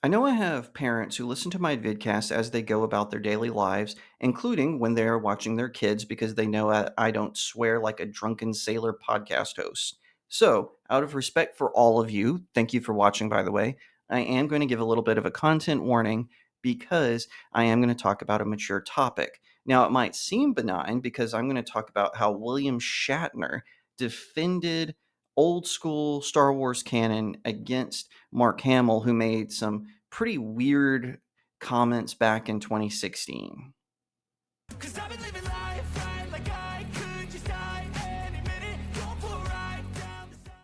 I know I have parents who listen to my vidcasts as they go about their daily lives, including when they are watching their kids because they know I don't swear like a drunken sailor podcast host. So, out of respect for all of you, thank you for watching, by the way, I am going to give a little bit of a content warning because I am going to talk about a mature topic. Now, it might seem benign because I'm going to talk about how William Shatner defended old school Star Wars canon against Mark Hamill, who made some pretty weird comments back in 2016.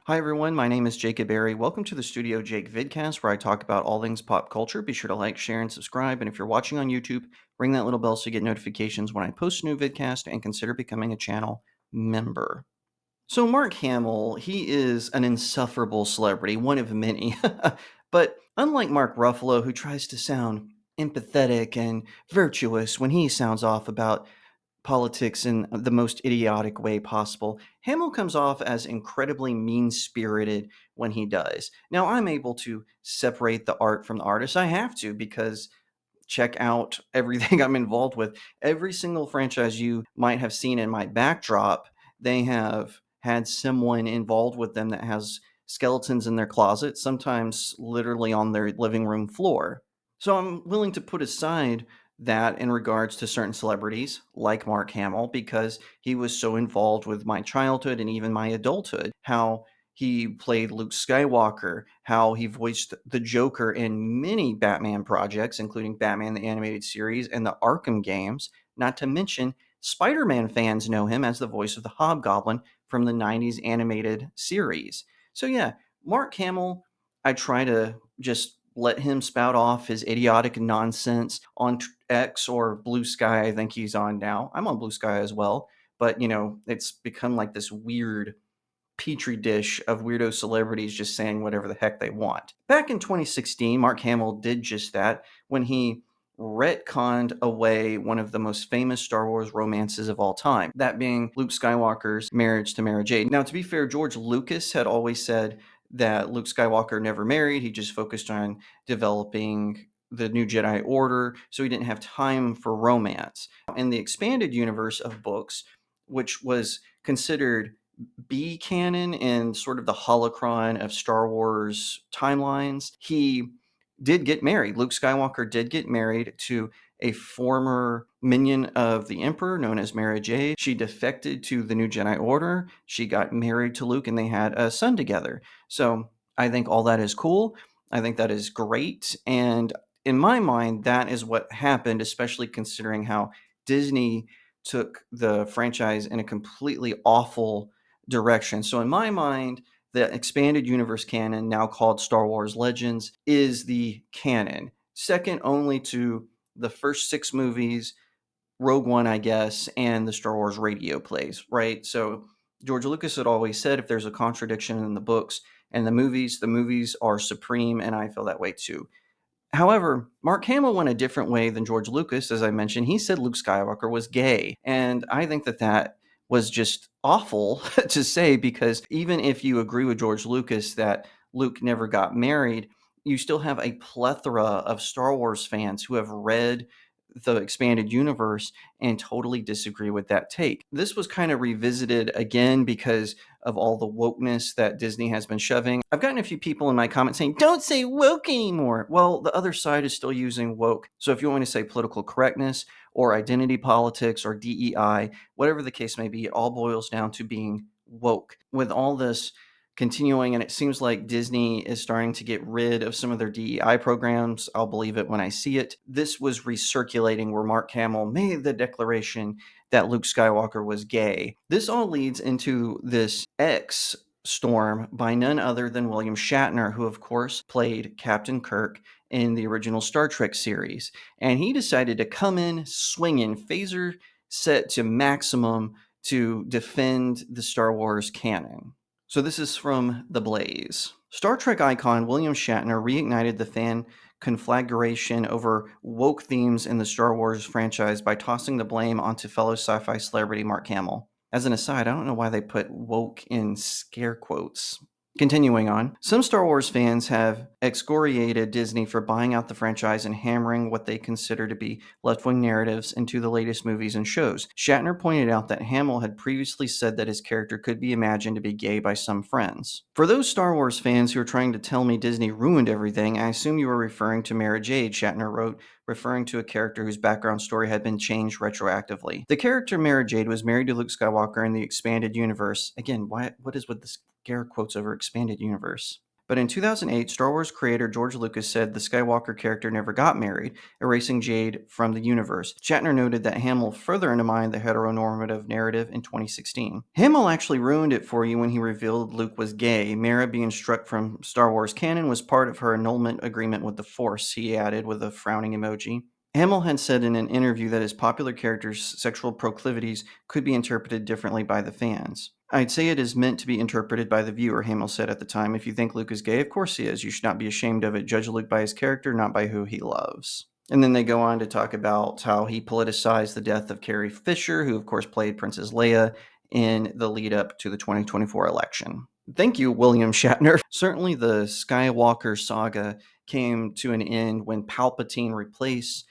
Hi everyone, my name is Jacob Berry. Welcome to the StudioJake vidcast where I talk about all things pop culture. Be sure to like, share, and subscribe. And if you're watching on YouTube, ring that little bell so you get notifications when I post a new vidcast, and consider becoming a channel member. So Mark Hamill, he is an insufferable celebrity, one of many. But unlike Mark Ruffalo, who tries to sound empathetic and virtuous when he sounds off about politics in the most idiotic way possible, Hamill comes off as incredibly mean-spirited when he does. Now, I'm able to separate the art from the artist. I have to, because check out everything I'm involved with. Every single franchise you might have seen in my backdrop, they have had someone involved with them that has skeletons in their closet, sometimes literally on their living room floor. So I'm willing to put aside that in regards to certain celebrities like Mark Hamill because he was so involved with my childhood and even my adulthood. How he played Luke Skywalker, how he voiced the Joker in many Batman projects, including Batman the Animated Series and the Arkham games. Not to mention, Spider-Man fans know him as the voice of the Hobgoblin from the 90s animated series. So yeah, Mark Hamill, I try to just let him spout off his idiotic nonsense on X or Blue Sky. I think he's on now. I'm on Blue Sky as well. But, it's become like this weird petri dish of weirdo celebrities just saying whatever the heck they want. Back in 2016, Mark Hamill did just that when he retconned away one of the most famous Star Wars romances of all time, that being Luke Skywalker's marriage to Mara Jade. Now, to be fair, George Lucas had always said that Luke Skywalker never married. He just focused on developing the new Jedi Order, so he didn't have time for romance. In the expanded universe of books, which was considered B canon and sort of the holocron of Star Wars timelines, he did get married. Luke Skywalker did get married to a former minion of the Emperor known as Mara Jade. She defected to the New Jedi Order. She got married to Luke and they had a son together. So I think all that is cool. I think that is great. And in my mind, that is what happened, especially considering how Disney took the franchise in a completely awful direction. So in my mind, the expanded universe canon, now called Star Wars Legends, is the canon, second only to the first 6 movies, Rogue One, I guess, and the Star Wars radio plays, right? So George Lucas had always said if there's a contradiction in the books and the movies are supreme, and I feel that way too. However, Mark Hamill went a different way than George Lucas. As I mentioned, he said Luke Skywalker was gay. And I think that was just awful to say, because even if you agree with George Lucas that Luke never got married, you still have a plethora of Star Wars fans who have read the expanded universe and totally disagree with that take. This was kind of revisited again because of all the wokeness that Disney has been shoving. I've gotten a few people in my comments saying, don't say woke anymore. Well, the other side is still using woke. So if you want to say political correctness or identity politics or DEI, whatever the case may be, it all boils down to being woke. With all this continuing, and it seems like Disney is starting to get rid of some of their DEI programs. I'll believe it when I see it. This was recirculating where Mark Hamill made the declaration that Luke Skywalker was gay. This all leads into this X storm by none other than William Shatner, who of course played Captain Kirk in the original Star Trek series. And he decided to come in swinging, phaser set to maximum, to defend the Star Wars canon. So this is from The Blaze. Star Trek icon William Shatner reignited the fan conflagration over woke themes in the Star Wars franchise by tossing the blame onto fellow sci-fi celebrity Mark Hamill. As an aside, I don't know why they put woke in scare quotes. Continuing on, some Star Wars fans have excoriated Disney for buying out the franchise and hammering what they consider to be left-wing narratives into the latest movies and shows. Shatner pointed out that Hamill had previously said that his character could be imagined to be gay by some friends. For those Star Wars fans who are trying to tell me Disney ruined everything, I assume you were referring to Mara Jade, Shatner wrote, referring to a character whose background story had been changed retroactively. The character Mara Jade was married to Luke Skywalker in the expanded universe. Again, what is with this scare quotes over expanded universe? But in 2008, Star Wars creator George Lucas said the Skywalker character never got married, erasing Jade from the universe. Shatner noted that Hamill further undermined the heteronormative narrative in 2016. Hamill actually ruined it for you when he revealed Luke was gay. Mara being struck from Star Wars canon was part of her annulment agreement with the Force, he added with a frowning emoji. Hamill had said in an interview that his popular character's sexual proclivities could be interpreted differently by the fans. I'd say it is meant to be interpreted by the viewer, Hamill said at the time. If you think Luke is gay, of course he is. You should not be ashamed of it. Judge Luke by his character, not by who he loves. And then they go on to talk about how he politicized the death of Carrie Fisher, who, of course, played Princess Leia in the lead up to the 2024 election. Thank you, William Shatner. Certainly, the Skywalker saga came to an end when Palpatine replaced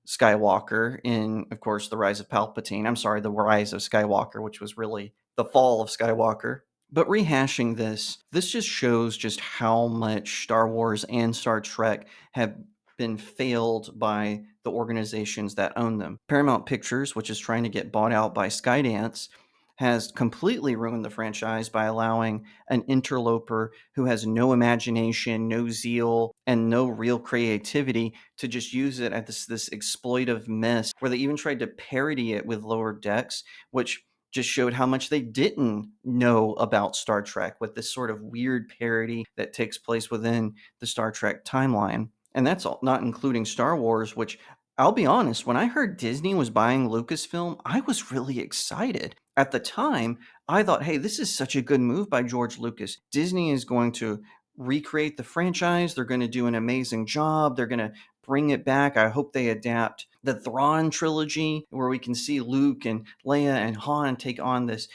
Skywalker in, of course, The Rise of Palpatine. I'm sorry, The Rise of Skywalker, which was really The Fall of Skywalker. But rehashing this just shows just how much Star Wars and Star Trek have been failed by the organizations that own them. Paramount Pictures, which is trying to get bought out by Skydance, has completely ruined the franchise by allowing an interloper who has no imagination, no zeal, and no real creativity to just use it at this exploitive mess, where they even tried to parody it with Lower Decks, which just showed how much they didn't know about Star Trek with this sort of weird parody that takes place within the Star Trek timeline. And that's all, not including Star Wars, which I'll be honest, when I heard Disney was buying Lucasfilm, I was really excited. At the time, I thought, hey, this is such a good move by George Lucas. Disney is going to recreate the franchise. They're going to do an amazing job. They're going to bring it back. I hope they adapt the Thrawn trilogy, where we can see Luke and Leia and Han take on this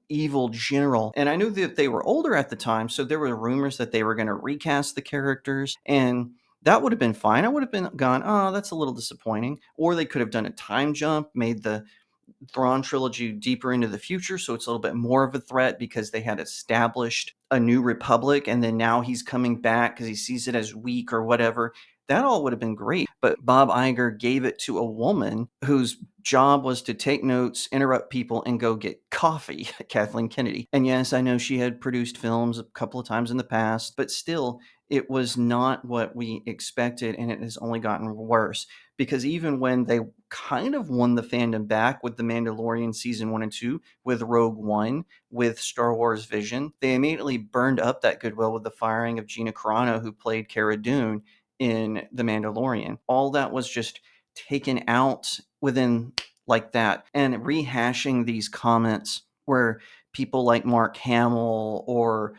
evil general. And I knew that they were older at the time, so there were rumors that they were going to recast the characters, and that would have been fine. I would have been gone, oh, that's a little disappointing. Or they could have done a time jump, made the Thrawn trilogy deeper into the future, so it's a little bit more of a threat because they had established a new republic, and then now he's coming back because he sees it as weak or whatever. That all would have been great, but Bob Iger gave it to a woman whose job was to take notes, interrupt people, and go get coffee, Kathleen Kennedy. And yes, I know she had produced films a couple of times in the past, but still, it was not what we expected, and it has only gotten worse. Because even when they kind of won the fandom back with The Mandalorian Season 1 and 2, with Rogue One, with Star Wars Vision, they immediately burned up that goodwill with the firing of Gina Carano, who played Cara Dune in The Mandalorian. All that was just taken out within like that. And rehashing these comments where people like Mark Hamill or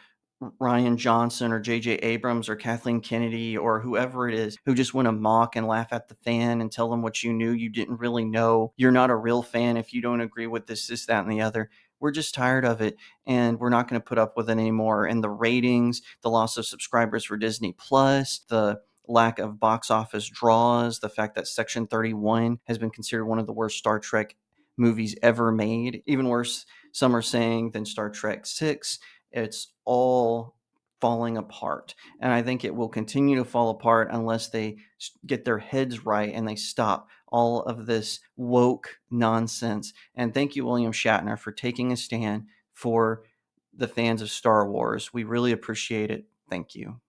Ryan Johnson or J.J. Abrams or Kathleen Kennedy or whoever it is who just want to mock and laugh at the fan and tell them what you knew you didn't really know. You're not a real fan if you don't agree with this, that, and the other. We're just tired of it, and we're not going to put up with it anymore. And the ratings, the loss of subscribers for Disney Plus, the lack of box office draws, the fact that Section 31 has been considered one of the worst Star Trek movies ever made, even worse, some are saying, than Star Trek 6. It's all falling apart. And I think it will continue to fall apart unless they get their heads right and they stop all of this woke nonsense. And thank you, William Shatner, for taking a stand for the fans of Star Wars. We really appreciate it. Thank you.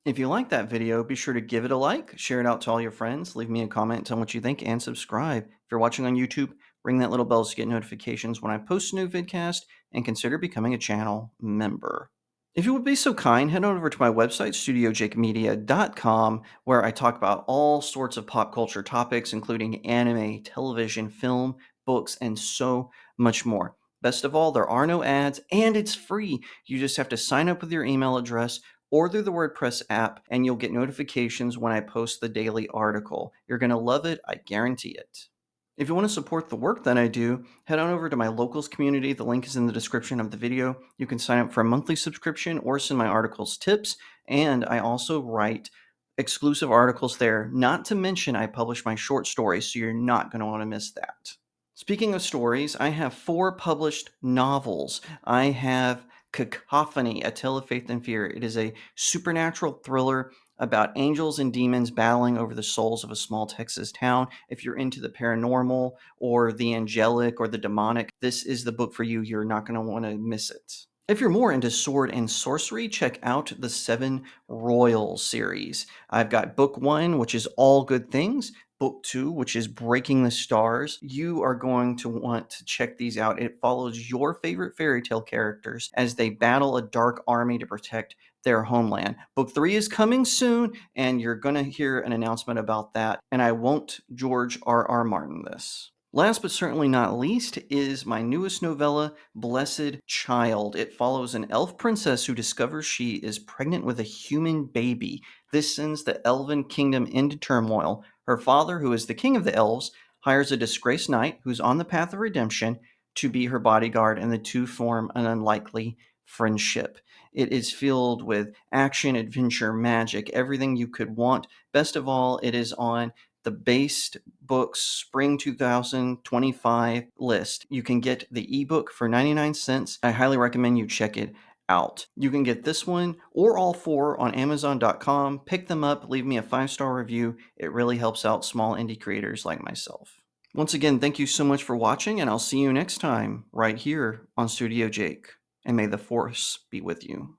If you like that video, be sure to give it a like, share it out to all your friends, leave me a comment, tell me what you think, and subscribe. If you're watching on YouTube, ring that little bell to get notifications when I post a new vidcast, and consider becoming a channel member. If you would be so kind, head on over to my website, StudioJakeMedia.com, where I talk about all sorts of pop culture topics, including anime, television, film, books, and so much more. Best of all, there are no ads, and it's free. You just have to sign up with your email address or through the WordPress app, and you'll get notifications when I post the daily article. You're going to love it. I guarantee it. If you want to support the work that I do, head on over to my locals community. The link is in the description of the video. You can sign up for a monthly subscription or send my articles tips. And I also write exclusive articles there. Not to mention, I publish my short stories, so you're not going to want to miss that. Speaking of stories, I have 4 published novels. I have Cacophony, A Tale of Faith and Fear. It is a supernatural thriller about angels and demons battling over the souls of a small Texas town. If you're into the paranormal or the angelic or the demonic, this is the book for you. You're not going to want to miss it. If you're more into sword and sorcery, check out the Seven Royals series. I've got book 1, which is All Good Things, book 2, which is Breaking the Stars. You are going to want to check these out. It follows your favorite fairy tale characters as they battle a dark army to protect their homeland. Book 3 is coming soon, and you're going to hear an announcement about that. And I won't George R.R. Martin this. Last but certainly not least is my newest novella, Blessed Child. It follows an elf princess who discovers she is pregnant with a human baby. This sends the elven kingdom into turmoil. Her father, who is the king of the elves, hires a disgraced knight who's on the path of redemption to be her bodyguard, and the two form an unlikely friendship. It is filled with action, adventure, magic, everything you could want. Best of all, it is on the Based Books Spring 2025 list. You can get the ebook for 99 cents. I highly recommend you check it out. You can get this one or all 4 on Amazon.com. Pick them up, leave me a 5-star review. It really helps out small indie creators like myself. Once again, thank you so much for watching, and I'll see you next time right here on Studio Jake. And may the Force be with you.